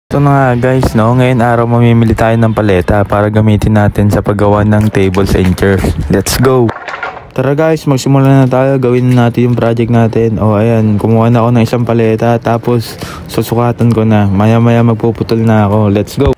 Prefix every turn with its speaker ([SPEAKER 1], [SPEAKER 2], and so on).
[SPEAKER 1] Ito na nga guys, no? Ngayon araw mamimili tayo ng paleta para gamitin natin sa paggawa ng tables and chairs. Let's go! Tara guys, magsimula na tayo. Gawin natin yung project natin. O ayan, kumuha na ako ng isang paleta tapos susukatan ko na. Maya maya magpuputol na ako. Let's go!